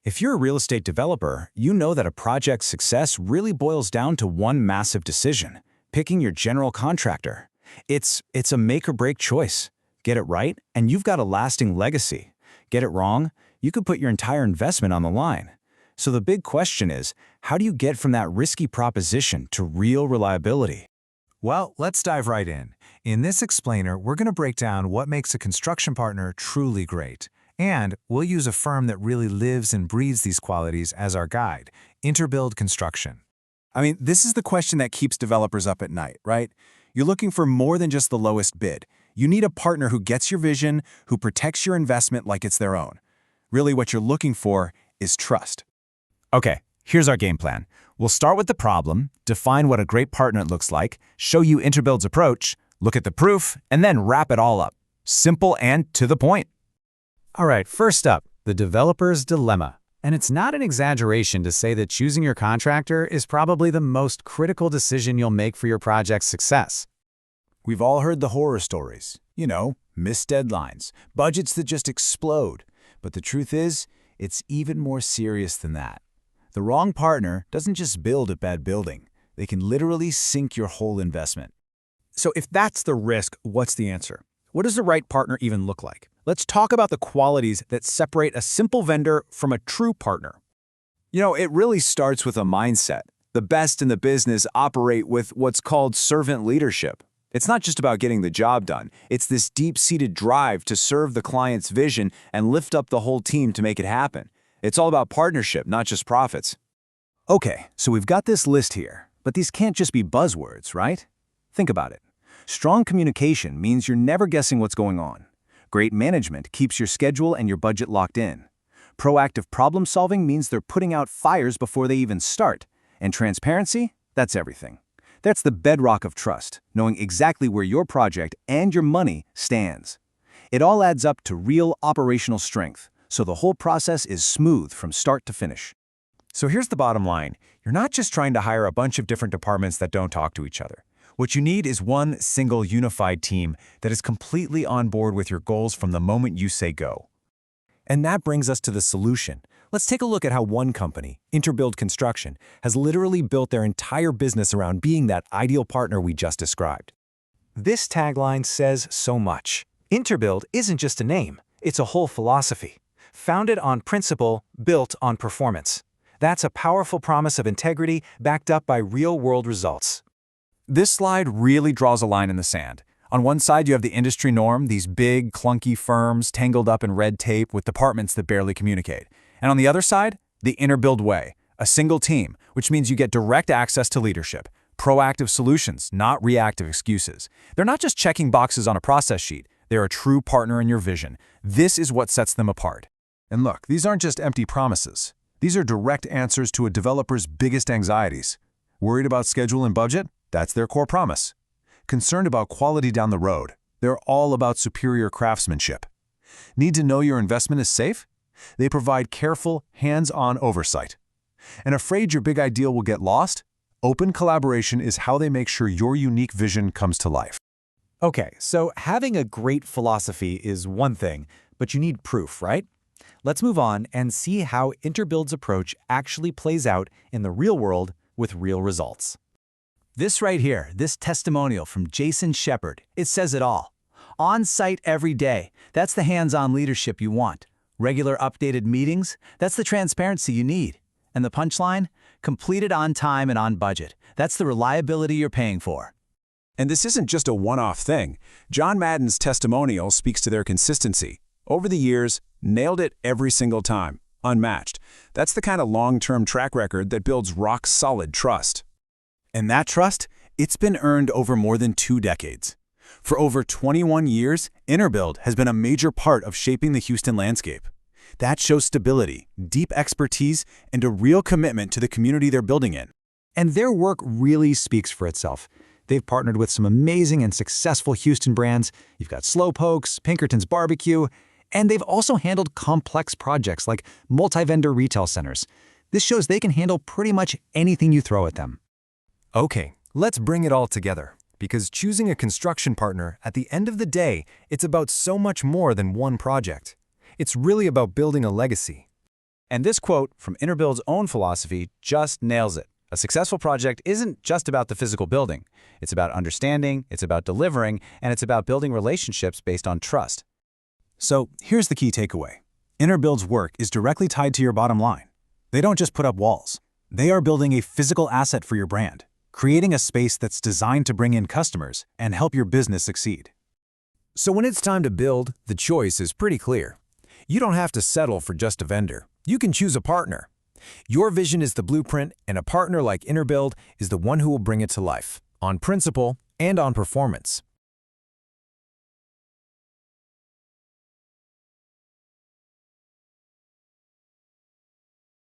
If you're a real estate developer, you know that a project's success really boils down to one massive decision: picking your general contractor. It's a make-or-break choice. Get it right, and you've got a lasting legacy. Get it wrong, you could put your entire investment on the line. So the big question is, how do you get from that risky proposition to real reliability? Well, let's dive right in. In this explainer, we're going to break down what makes a construction partner truly great. And we'll use a firm that really lives and breathes these qualities as our guide, Interbuild Construction. I mean, this is the question that keeps developers up at night, right? You're looking for more than just the lowest bid. You need a partner who gets your vision, who protects your investment like it's their own. Really, what you're looking for is trust. Okay, here's our game plan. We'll start with the problem, define what a great partner looks like, show you Interbuild's approach, look at the proof, and then wrap it all up. Simple and to the point. All right, first up, the developer's dilemma. And it's not an exaggeration to say that choosing your contractor is probably the most critical decision you'll make for your project's success. We've all heard the horror stories. You know, missed deadlines, budgets that just explode. But the truth is, it's even more serious than that. The wrong partner doesn't just build a bad building. They can literally sink your whole investment. So if that's the risk, what's the answer? What does the right partner even look like? Let's talk about the qualities that separate a simple vendor from a true partner. You know, it really starts with a mindset. The best in the business operate with what's called servant leadership. It's not just about getting the job done. It's this deep-seated drive to serve the client's vision and lift up the whole team to make it happen. It's all about partnership, not just profits. Okay, so we've got this list here, but these can't just be buzzwords, right? Think about it. Strong communication means you're never guessing what's going on. Great management keeps your schedule and your budget locked in. Proactive problem solving means they're putting out fires before they even start. And transparency, that's everything. That's the bedrock of trust, knowing exactly where your project and your money stands. It all adds up to real operational strength, so the whole process is smooth from start to finish. So here's the bottom line. You're not just trying to hire a bunch of different departments that don't talk to each other. What you need is one single unified team that is completely on board with your goals from the moment you say go. And that brings us to the solution. Let's take a look at how one company, Interbuild Construction, has literally built their entire business around being that ideal partner we just described. This tagline says so much. Interbuild isn't just a name, it's a whole philosophy. Founded on principle, built on performance. That's a powerful promise of integrity backed up by real-world results. This slide really draws a line in the sand. On one side, you have the industry norm, these big, clunky firms tangled up in red tape with departments that barely communicate. And on the other side, the Interbuild way, a single team, which means you get direct access to leadership, proactive solutions, not reactive excuses. They're not just checking boxes on a process sheet. They're a true partner in your vision. This is what sets them apart. And look, these aren't just empty promises. These are direct answers to a developer's biggest anxieties. Worried about schedule and budget? That's their core promise. Concerned about quality down the road? They're all about superior craftsmanship. Need to know your investment is safe? They provide careful, hands-on oversight. And afraid your big idea will get lost? Open collaboration is how they make sure your unique vision comes to life. Okay, so having a great philosophy is one thing, but you need proof, right? Let's move on and see how Interbuild's approach actually plays out in the real world with real results. This right here, this testimonial from Jason Shepard, it says it all. On site every day, that's the hands-on leadership you want. Regular updated meetings, that's the transparency you need. And the punchline? Completed on time and on budget. That's the reliability you're paying for. And this isn't just a one-off thing. John Madden's testimonial speaks to their consistency. Over the years, nailed it every single time. Unmatched. That's the kind of long-term track record that builds rock-solid trust. And that trust, it's been earned over more than 2 decades. For over 21 years, Interbuild has been a major part of shaping the Houston landscape. That shows stability, deep expertise, and a real commitment to the community they're building in. And their work really speaks for itself. They've partnered with some amazing and successful Houston brands. You've got Slowpokes, Pinkerton's Barbecue, and they've also handled complex projects like multi-vendor retail centers. This shows they can handle pretty much anything you throw at them. Okay, let's bring it all together. Because choosing a construction partner, at the end of the day, it's about so much more than one project. It's really about building a legacy. And this quote from Interbuild's own philosophy just nails it. A successful project isn't just about the physical building. It's about understanding, it's about delivering, and it's about building relationships based on trust. So here's the key takeaway. Interbuild's work is directly tied to your bottom line. They don't just put up walls. They are building a physical asset for your brand, creating a space that's designed to bring in customers and help your business succeed. So when it's time to build, the choice is pretty clear. You don't have to settle for just a vendor. You can choose a partner. Your vision is the blueprint, and a partner like Interbuild is the one who will bring it to life, on principle and on performance.